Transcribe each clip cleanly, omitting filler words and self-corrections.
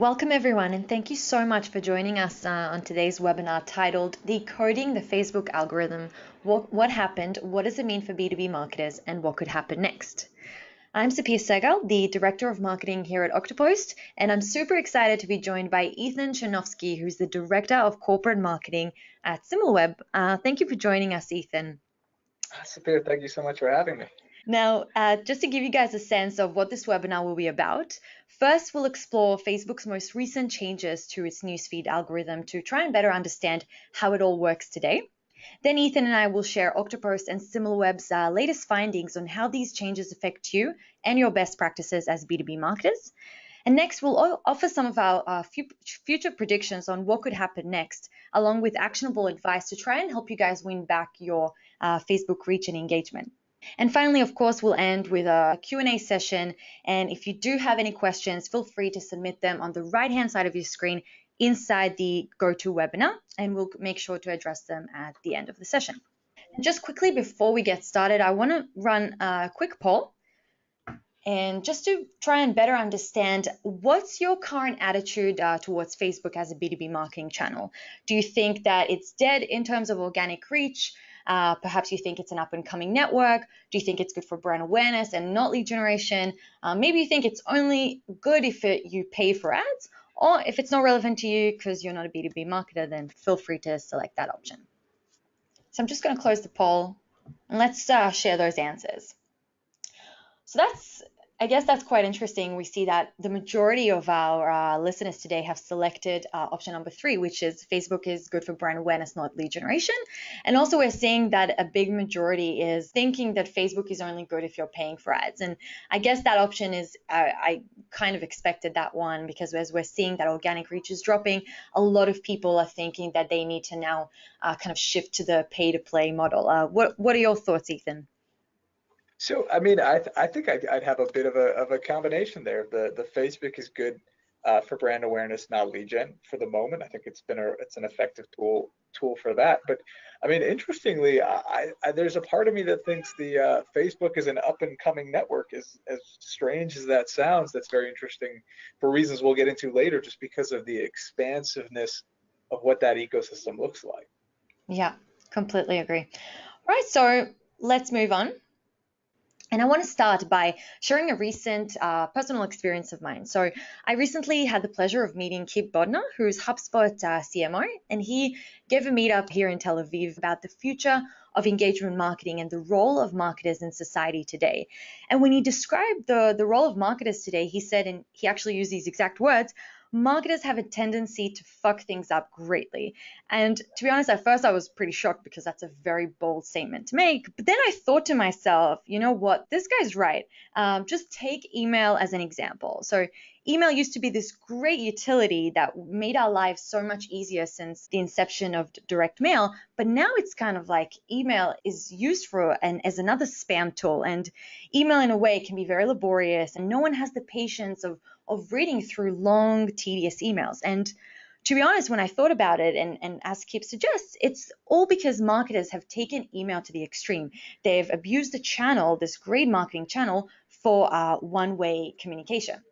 Welcome everyone, and thank you so much for joining us on today's webinar titled Decoding the Facebook Algorithm. What happened, what does it mean for B2B marketers, and what could happen next? I'm Sapir Segal, the Director of Marketing here at Oktopost, and I'm super excited to be joined by Ethan Chernovsky, who's the Director of Corporate Marketing at SimilarWeb. Thank you for joining us, Ethan. Sapir, thank you so much for having me. Now, just to give you guys a sense of what this webinar will be about, first we'll explore Facebook's most recent changes to its newsfeed algorithm to try and better understand how it all works today. Then Ethan and I will share Oktopost and SimilarWeb's latest findings on how these changes affect you and your best practices as B2B marketers. And next, we'll offer some of our future predictions on what could happen next, along with actionable advice to try and help you guys win back your Facebook reach and engagement. And finally, of course, we'll end with a Q&A session. And if you do have any questions, feel free to submit them on the right-hand side of your screen inside the GoToWebinar, and we'll make sure to address them at the end of the session. And just quickly before we get started, I want to run a quick poll. And just to try and better understand, what's your current attitude towards Facebook as a B2B marketing channel? Do you think that it's dead in terms of organic reach? Perhaps you think it's an up-and-coming network. Do you think it's good for brand awareness and not lead generation? Maybe you think it's only good if you pay for ads, or if it's not relevant to you because you're not a B2B marketer, then feel free to select that option. So I'm just going to close the poll, and let's share those answers. So I guess that's quite interesting. We see that the majority of our listeners today have selected option number 3, which is Facebook is good for brand awareness, not lead generation. And also we're seeing that a big majority is thinking that Facebook is only good if you're paying for ads. And I guess that option is, I kind of expected that one, because as we're seeing that organic reach is dropping, a lot of people are thinking that they need to now kind of shift to the pay to play model. What are your thoughts, Ethan? So, I mean, I think I'd have a bit of a combination there. The Facebook is good for brand awareness, not lead gen for the moment. I think it's an effective tool for that. But I mean, interestingly, there's a part of me that thinks the Facebook is an up and coming network. As strange as that sounds, that's very interesting for reasons we'll get into later, just because of the expansiveness of what that ecosystem looks like. Yeah, completely agree. All right, so let's move on. And I want to start by sharing a recent personal experience of mine. So I recently had the pleasure of meeting Kip Bodnar, who's HubSpot CMO, and he gave a meetup here in Tel Aviv about the future of engagement marketing and the role of marketers in society today. And when he described the role of marketers today, he said, and he actually used these exact words, marketers have a tendency to fuck things up greatly. And to be honest, at first I was pretty shocked, because that's a very bold statement to make. But then I thought to myself, you know what, this guy's right. Just take email as an example. So email used to be this great utility that made our lives so much easier since the inception of direct mail. But now it's kind of like email is used as another spam tool. And email in a way can be very laborious, and no one has the patience of reading through long, tedious emails. And to be honest, when I thought about it, and as Kip suggests, it's all because marketers have taken email to the extreme. They've abused the channel, this great marketing channel, for one-way communication.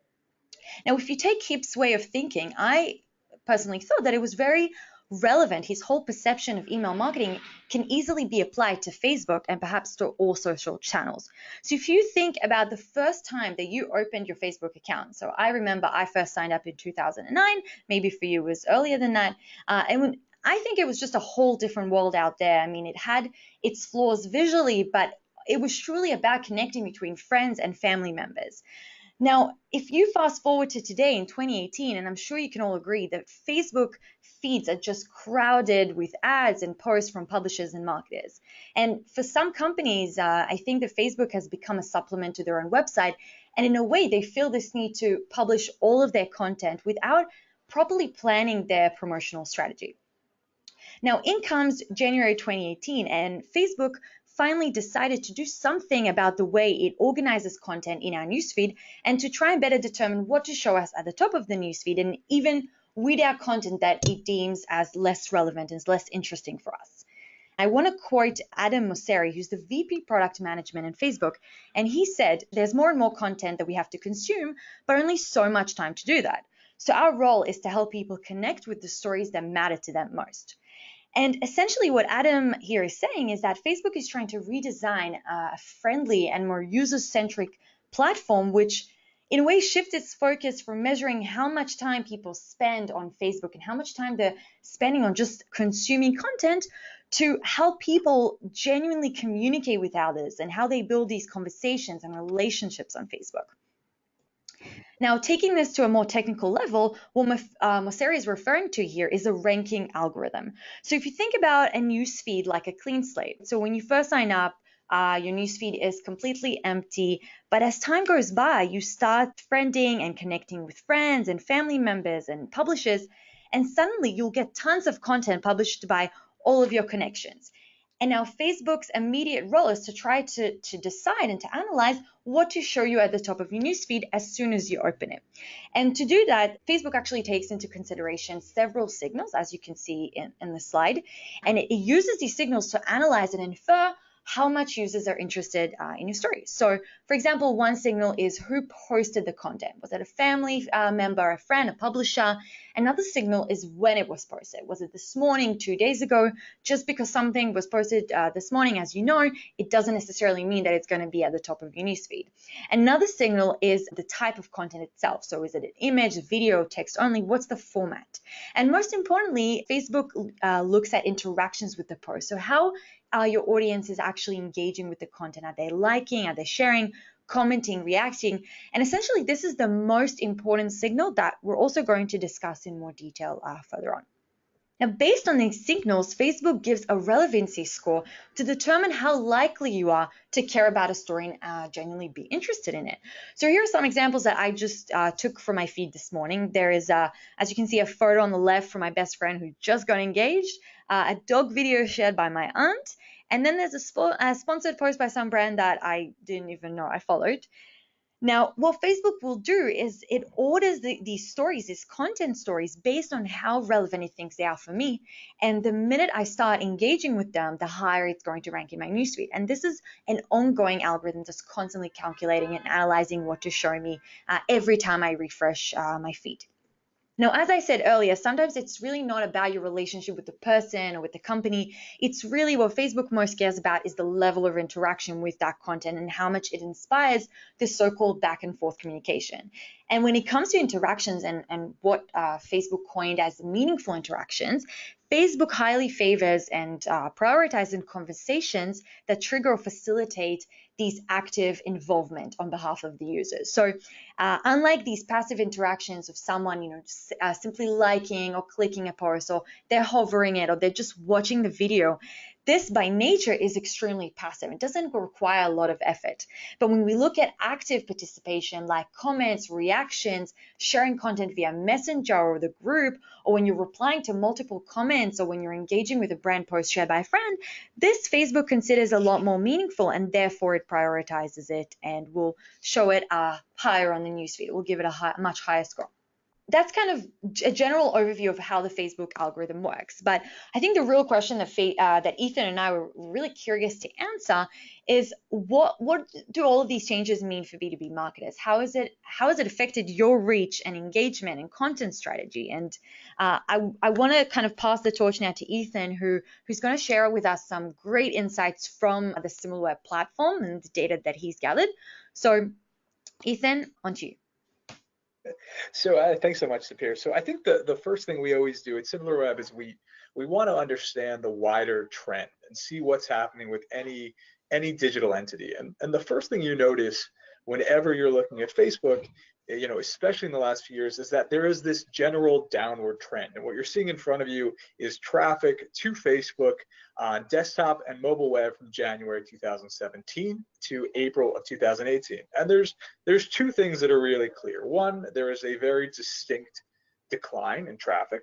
Now, if you take Kip's way of thinking, I personally thought that it was very relevant. His whole perception of email marketing can easily be applied to Facebook and perhaps to all social channels. So if you think about the first time that you opened your Facebook account, so I remember I first signed up in 2009, maybe for you it was earlier than that, and I think it was just a whole different world out there. I mean, it had its flaws visually, but it was truly about connecting between friends and family members. Now, if you fast forward to today in 2018, and I'm sure you can all agree that Facebook feeds are just crowded with ads and posts from publishers and marketers. And for some companies, I think that Facebook has become a supplement to their own website. And in a way, they feel this need to publish all of their content without properly planning their promotional strategy. Now, in comes January 2018, and Facebook finally decided to do something about the way it organizes content in our newsfeed, and to try and better determine what to show us at the top of the newsfeed, and even weed out content that it deems as less relevant and less interesting for us. I want to quote Adam Mosseri, who's the VP Product Management in Facebook, and he said, there's more and more content that we have to consume, but only so much time to do that. So our role is to help people connect with the stories that matter to them most. And essentially what Adam here is saying is that Facebook is trying to redesign a friendly and more user-centric platform, which in a way shifts its focus from measuring how much time people spend on Facebook and how much time they're spending on just consuming content to how people genuinely communicate with others and how they build these conversations and relationships on Facebook. Now, taking this to a more technical level, what Mosseri is referring to here is a ranking algorithm. So if you think about a newsfeed like a clean slate, so when you first sign up, your newsfeed is completely empty, but as time goes by, you start friending and connecting with friends and family members and publishers, and suddenly you'll get tons of content published by all of your connections. And now Facebook's immediate role is to try to decide and to analyze what to show you at the top of your newsfeed as soon as you open it. And to do that, Facebook actually takes into consideration several signals, as you can see in the slide, and it uses these signals to analyze and infer how much users are interested in your stories. So, for example, one signal is who posted the content. Was it a family member, a friend, a publisher? Another signal is when it was posted. Was it this morning, 2 days ago? Just because something was posted this morning, as you know, it doesn't necessarily mean that it's going to be at the top of your newsfeed. Another signal is the type of content itself. So is it an image, video, text only? What's the format? And most importantly, Facebook looks at interactions with the post. So how your audience is actually engaging with the content. Are they liking? Are they sharing? Commenting, reacting? And essentially, this is the most important signal that we're also going to discuss in more detail further on. Now, based on these signals, Facebook gives a relevancy score to determine how likely you are to care about a story and genuinely be interested in it. So here are some examples that I just took from my feed this morning. There is, as you can see, a photo on the left from my best friend who just got engaged, a dog video shared by my aunt, and then there's a sponsored post by some brand that I didn't even know I followed. Now, what Facebook will do is it orders these stories, these content stories, based on how relevant it thinks they are for me. And the minute I start engaging with them, the higher it's going to rank in my newsfeed. And this is an ongoing algorithm just constantly calculating and analyzing what to show me every time I refresh my feed. Now, as I said earlier, sometimes it's really not about your relationship with the person or with the company. It's really what Facebook most cares about is the level of interaction with that content and how much it inspires this so-called back and forth communication. And when it comes to interactions and what Facebook coined as meaningful interactions, Facebook highly favors and prioritizes conversations that trigger or facilitate these active involvement on behalf of the users. So unlike these passive interactions of someone, simply liking or clicking a post, or they're hovering it, or they're just watching the video, this by nature is extremely passive. It doesn't require a lot of effort. But when we look at active participation like comments, reactions, sharing content via Messenger or the group, or when you're replying to multiple comments, or when you're engaging with a brand post shared by a friend, this Facebook considers a lot more meaningful, and therefore it prioritizes it and will show it higher on the newsfeed. It will give it a much higher score. That's kind of a general overview of how the Facebook algorithm works. But I think the real question that Ethan and I were really curious to answer is what do all of these changes mean for B2B marketers? How has it affected your reach and engagement and content strategy? And I want to kind of pass the torch now to Ethan, who's going to share with us some great insights from the SimilarWeb platform and the data that he's gathered. So Ethan, on to you. So thanks so much, Sapir. So I think the first thing we always do at SimilarWeb is we want to understand the wider trend and see what's happening with any digital entity. And the first thing you notice whenever you're looking at Facebook, especially in the last few years, is that there is this general downward trend. And what you're seeing in front of you is traffic to Facebook on desktop and mobile web from January 2017 to April of 2018. And there's two things that are really clear. One, there is a very distinct decline in traffic.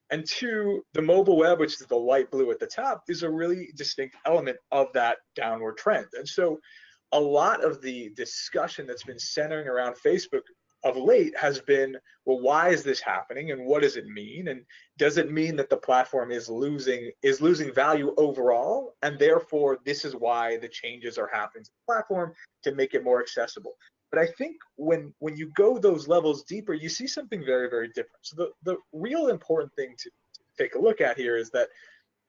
And two, the mobile web, which is the light blue at the top, is a really distinct element of that downward trend. And so a lot of the discussion that's been centering around Facebook of late has been, well, why is this happening and what does it mean? And does it mean that the platform is losing value overall? And therefore, this is why the changes are happening to the platform to make it more accessible. But I think when you go those levels deeper, you see something very, very different. So the real important thing to take a look at here is that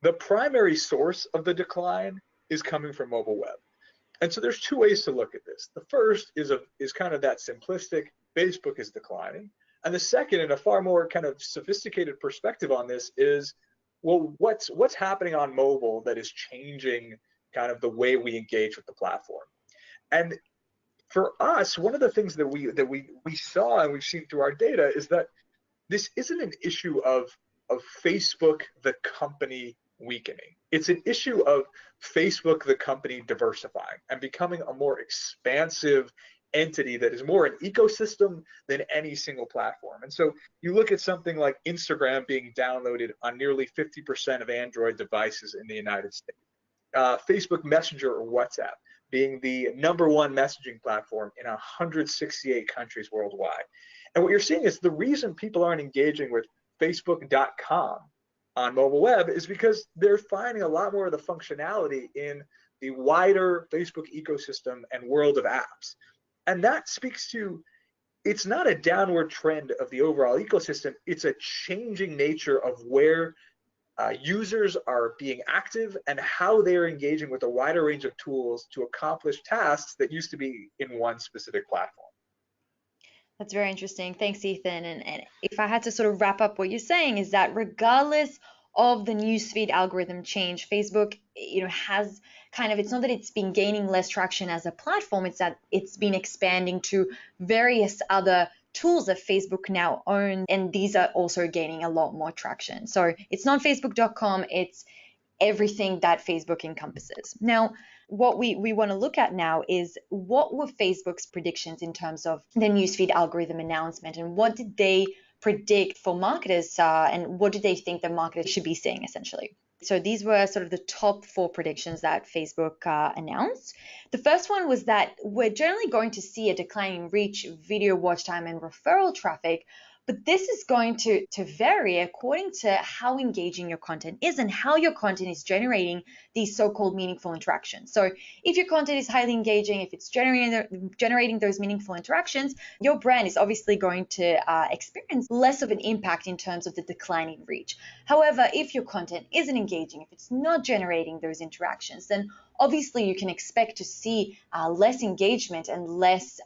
the primary source of the decline is coming from mobile web. And so there's two ways to look at this. The first is kind of that simplistic, Facebook is declining. And the second, and a far more kind of sophisticated perspective on this, is, well, what's happening on mobile that is changing kind of the way we engage with the platform? And for us, one of the things that we saw and we've seen through our data is that this isn't an issue of Facebook, the company, weakening. It's an issue of Facebook, the company, diversifying and becoming a more expansive entity that is more an ecosystem than any single platform. And so you look at something like Instagram being downloaded on nearly 50% of Android devices in the United States. Facebook Messenger or WhatsApp being the #1 messaging platform in 168 countries worldwide. And what you're seeing is the reason people aren't engaging with Facebook.com on mobile web is because they're finding a lot more of the functionality in the wider Facebook ecosystem and world of apps. And that speaks to, it's not a downward trend of the overall ecosystem, it's a changing nature of where users are being active and how they're engaging with a wider range of tools to accomplish tasks that used to be in one specific platform. That's very interesting. Thanks, Ethan. And if I had to sort of wrap up what you're saying, is that regardless of the newsfeed algorithm change, Facebook, has kind of, it's not that it's been gaining less traction as a platform, it's that it's been expanding to various other tools that Facebook now owns, and these are also gaining a lot more traction. So it's not Facebook.com, it's everything that Facebook encompasses. Now, what we want to look at now is what were Facebook's predictions in terms of the newsfeed algorithm announcement, and what did they predict for marketers, and what did they think the marketers should be seeing essentially. So these were sort of the top 4 predictions that Facebook announced. The first one was that we're generally going to see a decline in reach, video watch time, and referral traffic, but this is going to vary according to how engaging your content is and how your content is generating these so-called meaningful interactions. So if your content is highly engaging, if it's generating those meaningful interactions, your brand is obviously going to experience less of an impact in terms of the declining reach. However, if your content isn't engaging, if it's not generating those interactions, then obviously you can expect to see less engagement and less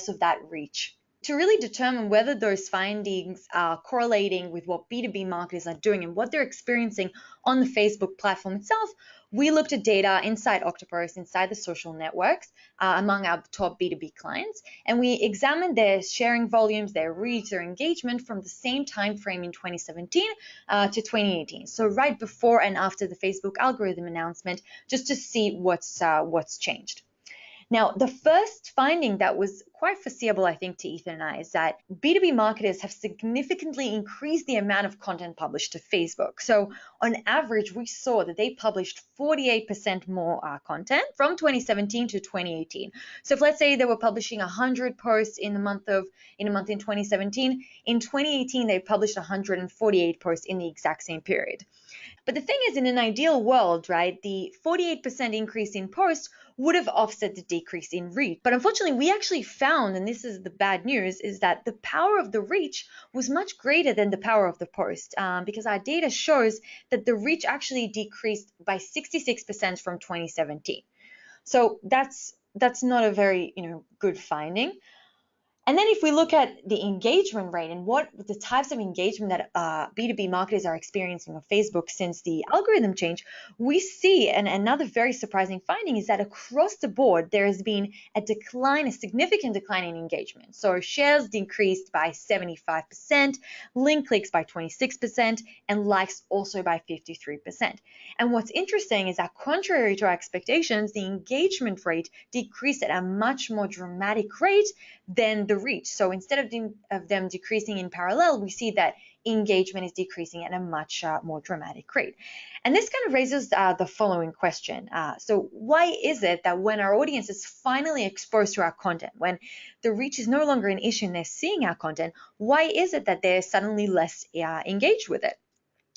of that reach. To really determine whether those findings are correlating with what B2B marketers are doing and what they're experiencing on the Facebook platform itself, we looked at data inside Oktopost, inside the social networks, among our top B2B clients, and we examined their sharing volumes, their reach, their engagement from the same time frame in 2017 to 2018. So right before and after the Facebook algorithm announcement, just to see what's changed. Now, the first finding that was quite foreseeable, I think, to Ethan and I, is that B2B marketers have significantly increased the amount of content published to Facebook. So on average, we saw that they published 48% more content from 2017 to 2018. So if let's say they were publishing 100 posts in a month in 2017, in 2018, they published 148 posts in the exact same period. But the thing is, in an ideal world, right, the 48% increase in posts would have offset the decrease in reach. But unfortunately, we actually found, and this is the bad news, is that the power of the reach was much greater than the power of the post, because our data shows that the reach actually decreased by 66% from 2017. So that's not a very good finding. And then if we look at the engagement rate and what the types of engagement that B2B marketers are experiencing on Facebook since the algorithm change, we see, and another very surprising finding is that across the board, there has been a significant decline in engagement. So shares decreased by 75%, link clicks by 26%, and likes also by 53%. And what's interesting is that contrary to our expectations, the engagement rate decreased at a much more dramatic rate than the reach. So instead of them decreasing in parallel, we see that engagement is decreasing at a much more dramatic rate. And this kind of raises the following question. So why is it that when our audience is finally exposed to our content, when the reach is no longer an issue and they're seeing our content, why is it that they're suddenly less engaged with it?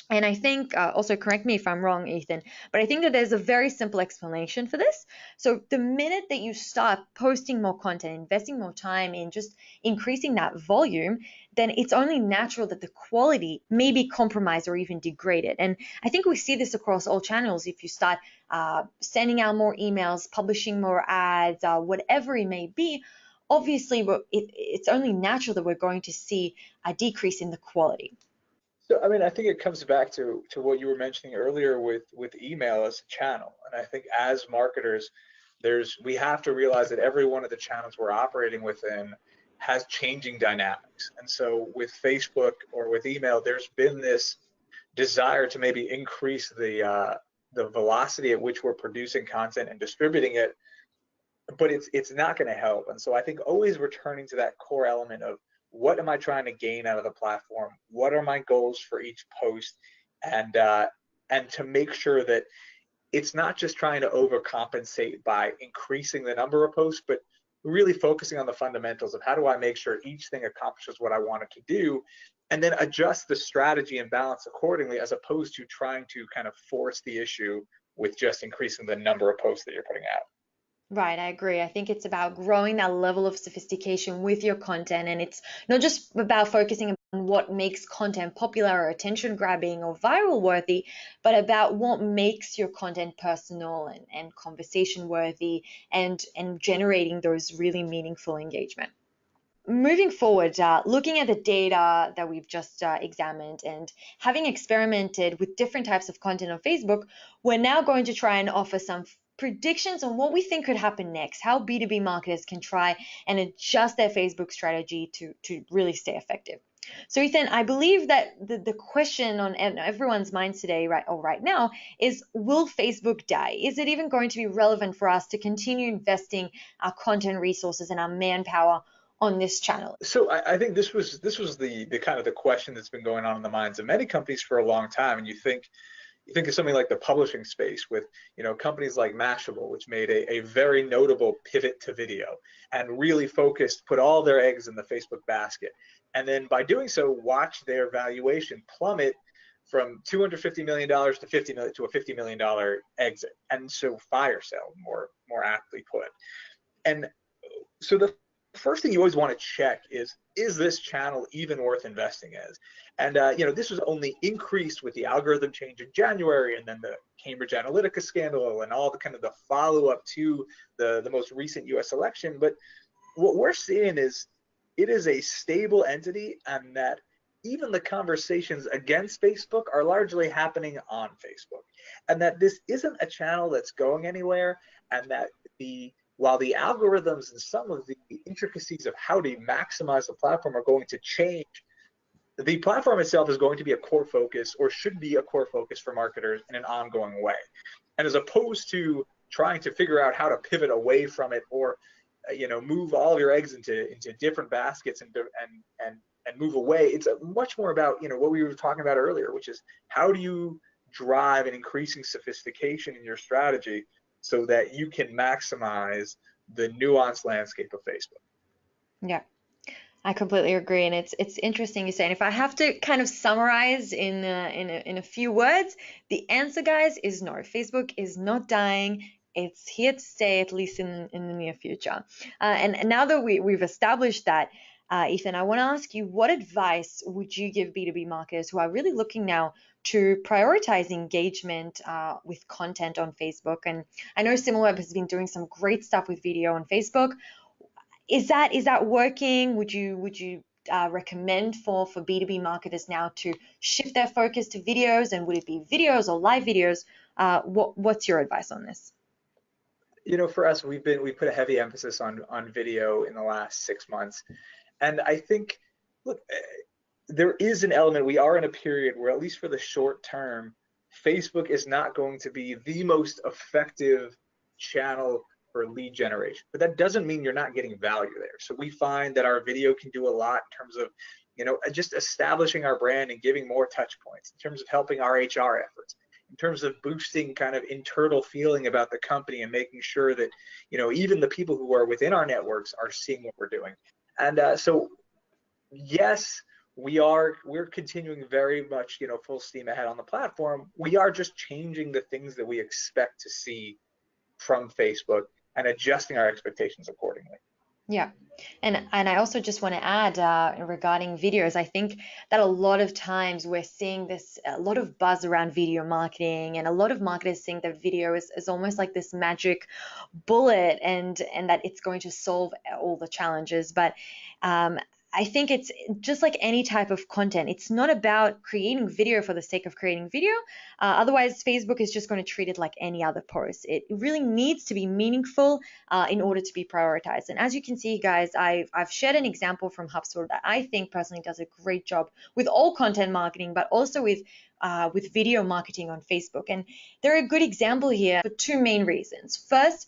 And I think, also correct me if I'm wrong, Ethan, but I think that there's a very simple explanation for this. So the minute that you start posting more content, investing more time in just increasing that volume, then it's only natural that the quality may be compromised or even degraded. And I think we see this across all channels. If you start sending out more emails, publishing more ads, whatever it may be, obviously it's only natural that we're going to see a decrease in the quality. So, I mean, I think it comes back to what you were mentioning earlier with email as a channel. And I think as marketers, we have to realize that every one of the channels we're operating within has changing dynamics. And so with Facebook or with email, there's been this desire to maybe increase the velocity at which we're producing content and distributing it, but it's not going to help. And so I think always returning to that core element of what am I trying to gain out of the platform? What are my goals for each post? And to make sure that it's not just trying to overcompensate by increasing the number of posts, but really focusing on the fundamentals of how do I make sure each thing accomplishes what I want it to do, and then adjust the strategy and balance accordingly, as opposed to trying to kind of force the issue with just increasing the number of posts that you're putting out. Right, I agree. I think it's about growing that level of sophistication with your content, and it's not just about focusing on what makes content popular or attention grabbing or viral worthy, but about what makes your content personal and conversation worthy and generating those really meaningful engagement. Moving forward, looking at the data that we've just examined and having experimented with different types of content on Facebook, we're now going to try and offer some predictions on what we think could happen next, how B2B marketers can try and adjust their Facebook strategy to really stay effective. So, Ethan, I believe that the question on everyone's minds today, right now, is will Facebook die? Is it even going to be relevant for us to continue investing our content resources and our manpower on this channel? So I think this was the kind of the question that's been going on in the minds of many companies for a long time. And you think of something like the publishing space with companies like Mashable, which made a very notable pivot to video and really put all their eggs in the Facebook basket. And then by doing so, watch their valuation plummet from $250 million to a $50 million exit. And so fire sale, more aptly put. And so the first thing you always want to check is this channel even worth investing as? And this was only increased with the algorithm change in January, and then the Cambridge Analytica scandal, and all the kind of the follow-up to the most recent U.S. election. But what we're seeing is it is a stable entity, and that even the conversations against Facebook are largely happening on Facebook, and that this isn't a channel that's going anywhere, and that while the algorithms and some of the intricacies of how to maximize the platform are going to change, the platform itself is going to be a core focus, or should be a core focus, for marketers in an ongoing way. And as opposed to trying to figure out how to pivot away from it, or move all of your eggs into different baskets and move away, it's much more about what we were talking about earlier, which is how do you drive an increasing sophistication in your strategy so that you can maximize the nuanced landscape of Facebook. Yeah, I completely agree, and it's interesting you say. And if I have to kind of summarize in a few words, the answer, guys, is no. Facebook is not dying. It's here to stay, at least in the near future. And now that we've established that, Ethan, I want to ask you, what advice would you give B2B marketers who are really looking now to prioritize engagement with content on Facebook? And I know SimilarWeb has been doing some great stuff with video on Facebook. Is that working? Would you recommend for B2B marketers now to shift their focus to videos? And would it be videos or live videos? What's your advice on this? For us, we put a heavy emphasis on video in the last 6 months. And I think, look, there is an element, we are in a period where, at least for the short term, Facebook is not going to be the most effective channel for lead generation. But that doesn't mean you're not getting value there. So we find that our video can do a lot in terms of, just establishing our brand and giving more touch points, in terms of helping our HR efforts, in terms of boosting kind of internal feeling about the company and making sure that, even the people who are within our networks are seeing what we're doing. And so, yes, we're continuing very much, full steam ahead on the platform. We are just changing the things that we expect to see from Facebook and adjusting our expectations accordingly. Yeah. And I also just want to add regarding videos, I think that a lot of times we're seeing a lot of buzz around video marketing, and a lot of marketers think that video is almost like this magic bullet, and that it's going to solve all the challenges. But I think it's just like any type of content. It's not about creating video for the sake of creating video. Otherwise, Facebook is just going to treat it like any other post. It really needs to be meaningful in order to be prioritized. And as you can see, guys, I've shared an example from HubSpot that I think personally does a great job with all content marketing, but also with video marketing on Facebook. And they're a good example here for two main reasons. First,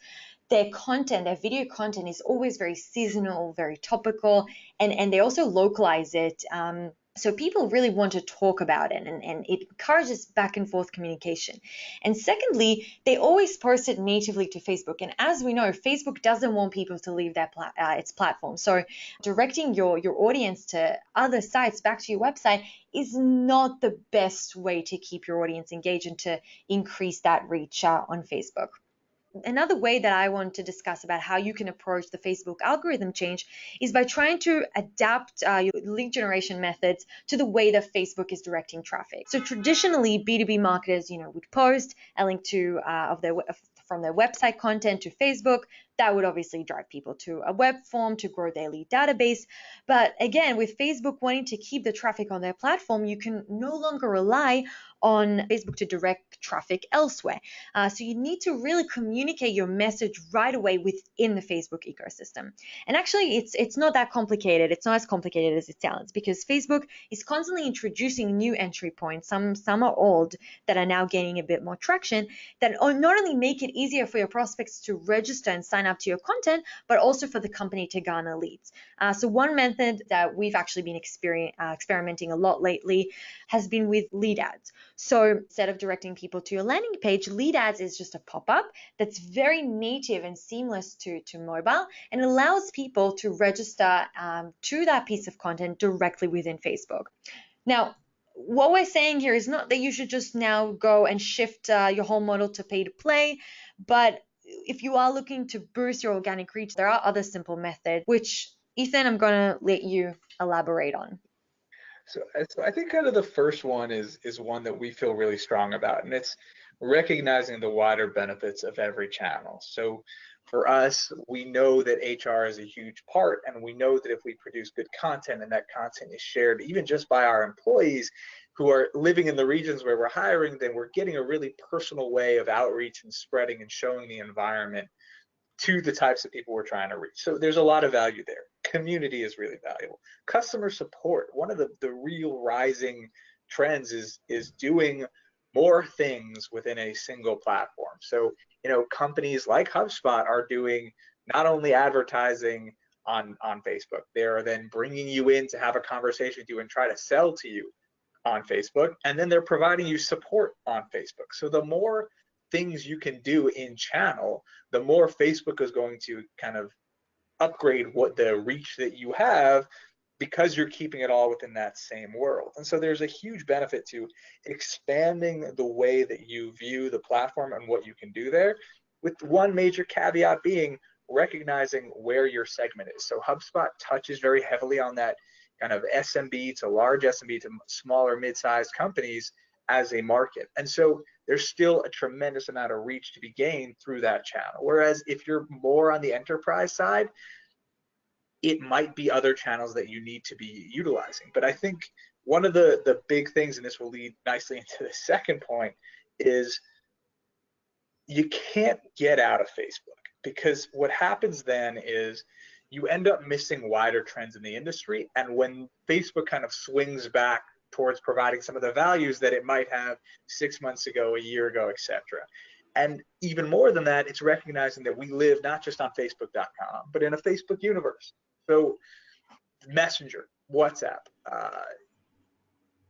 their content, their video content is always very seasonal, very topical, and they also localize it. So people really want to talk about it, and it encourages back and forth communication. And secondly, they always post it natively to Facebook. And as we know, Facebook doesn't want people to leave its platform. So directing your audience to other sites back to your website is not the best way to keep your audience engaged and to increase that reach on Facebook. Another way that I want to discuss about how you can approach the Facebook algorithm change is by trying to adapt your lead generation methods to the way that Facebook is directing traffic. So traditionally, B2B marketers, would post a link to from their website content to Facebook. That would obviously drive people to a web form to grow their lead database. But again, with Facebook wanting to keep the traffic on their platform, you can no longer rely on Facebook to direct traffic elsewhere. So you need to really communicate your message right away within the Facebook ecosystem. And actually, it's not that complicated. It's not as complicated as it sounds, because Facebook is constantly introducing new entry points. Some are old that are now gaining a bit more traction, that not only make it easier for your prospects to register and sign up to your content, but also for the company to garner leads. So one method that we've actually been experimenting a lot lately has been with lead ads. So instead of directing people to your landing page, lead ads is just a pop-up that's very native and seamless to mobile, and allows people to register to that piece of content directly within Facebook. Now, what we're saying here is not that you should just now go and shift your whole model to pay to play, but if you are looking to boost your organic reach, there are other simple methods, which, Ethan, I'm going to let you elaborate on. So I think kind of the first one is one that we feel really strong about, and it's recognizing the wider benefits of every channel. So for us, we know that HR is a huge part, and we know that if we produce good content and that content is shared even just by our employees who are living in the regions where we're hiring, then we're getting a really personal way of outreach and spreading and showing the environment to the types of people we're trying to reach. So there's a lot of value there. Community is really valuable. Customer support, one of the real rising trends is doing more things within a single platform. So, companies like HubSpot are doing not only advertising on Facebook, they are then bringing you in to have a conversation with you and try to sell to you on Facebook, and then they're providing you support on Facebook. So the more things you can do in channel, the more Facebook is going to kind of upgrade what the reach that you have, because you're keeping it all within that same world. And so there's a huge benefit to expanding the way that you view the platform and what you can do there, with one major caveat being recognizing where your segment is. So HubSpot touches very heavily on that kind of SMB to large SMB to smaller mid-sized companies as a market. And so there's still a tremendous amount of reach to be gained through that channel. Whereas if you're more on the enterprise side, it might be other channels that you need to be utilizing. But I think one of the big things, and this will lead nicely into the second point, is you can't get out of Facebook, because what happens then is you end up missing wider trends in the industry. And when Facebook kind of swings back towards providing some of the values that it might have 6 months ago, a year ago, etc. And even more than that, it's recognizing that we live not just on Facebook.com, but in a Facebook universe. So Messenger, WhatsApp,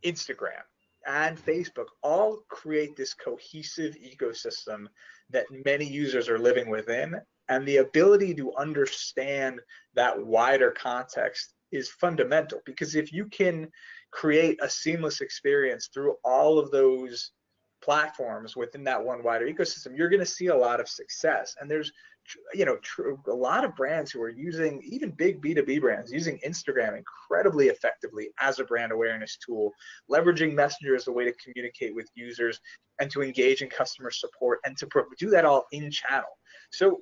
Instagram, and Facebook all create this cohesive ecosystem that many users are living within. And the ability to understand that wider context is fundamental, because if you can create a seamless experience through all of those platforms within that one wider ecosystem, you're going to see a lot of success. And there's a lot of brands who are using, even big B2B brands, using Instagram incredibly effectively as a brand awareness tool, leveraging Messenger as a way to communicate with users and to engage in customer support, and to do that all in channel. So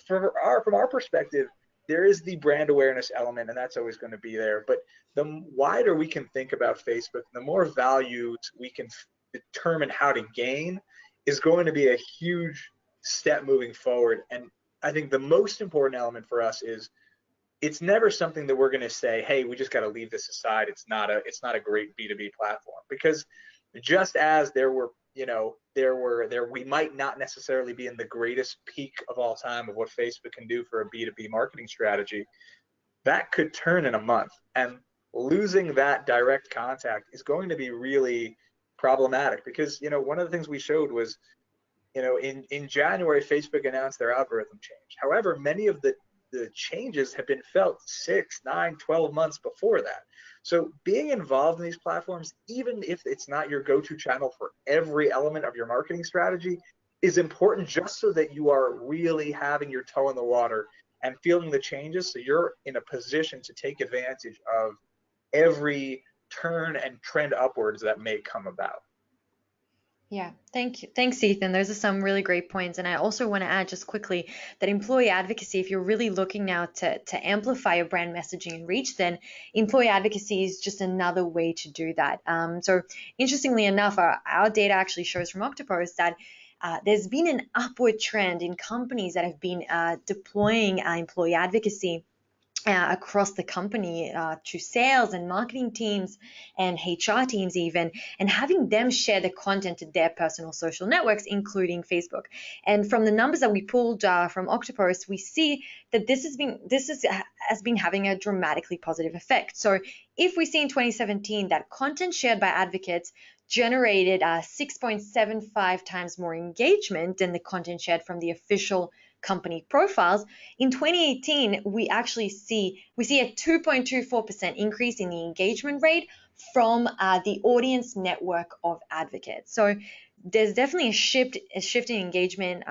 from our perspective, there is the brand awareness element, and that's always going to be there. But the wider we can think about Facebook, the more values we can determine how to gain, is going to be a huge step moving forward. And I think the most important element for us is, it's never something that we're going to say, hey, we just got to leave this aside. It's not a great B2B platform, because just as we might not necessarily be in the greatest peak of all time of what Facebook can do for a B2B marketing strategy, that could turn in a month, and losing that direct contact is going to be really problematic. Because one of the things we showed was, in January, Facebook announced their algorithm change. However, many of the changes have been felt 6, 9, 12 months before that. So being involved in these platforms, even if it's not your go-to channel for every element of your marketing strategy, is important, just so that you are really having your toe in the water and feeling the changes, so you're in a position to take advantage of every turn and trend upwards that may come about. Yeah, thank you. Thanks, Ethan. Those are some really great points. And I also want to add just quickly that employee advocacy, if you're really looking now to amplify your brand messaging and reach, then employee advocacy is just another way to do that. So interestingly enough, our data actually shows from Oktopost that there's been an upward trend in companies that have been deploying employee advocacy across the company to sales and marketing teams and HR teams even, and having them share the content to their personal social networks, including Facebook. And from the numbers that we pulled from Octopost, we see that this has been having a dramatically positive effect. So if we see in 2017 that content shared by advocates generated 6.75 times more engagement than the content shared from the official company profiles, in 2018 we see a 2.24% increase in the engagement rate from the audience network of advocates. So there's definitely a shift in engagement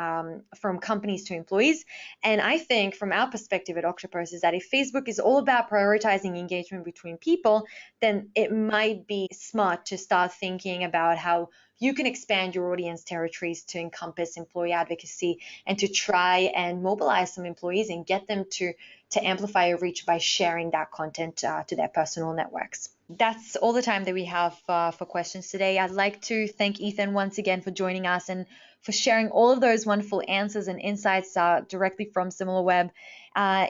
from companies to employees. And I think from our perspective at Octopost is that if Facebook is all about prioritizing engagement between people, then it might be smart to start thinking about how you can expand your audience territories to encompass employee advocacy, and to try and mobilize some employees and get them to amplify your reach by sharing that content to their personal networks. That's all the time that we have for questions today. I'd like to thank Ethan once again for joining us and for sharing all of those wonderful answers and insights directly from SimilarWeb.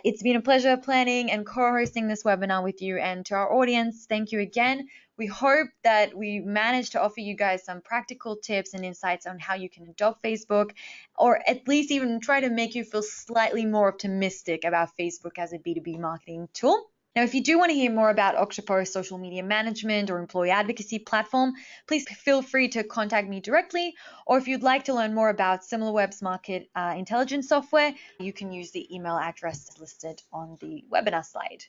It's been a pleasure planning and co-hosting this webinar with you, and to our audience, thank you again. We hope that we managed to offer you guys some practical tips and insights on how you can adopt Facebook, or at least even try to make you feel slightly more optimistic about Facebook as a B2B marketing tool. Now, if you do want to hear more about Octopost's social media management or employee advocacy platform, please feel free to contact me directly. Or if you'd like to learn more about SimilarWeb's market intelligence software, you can use the email address listed on the webinar slide.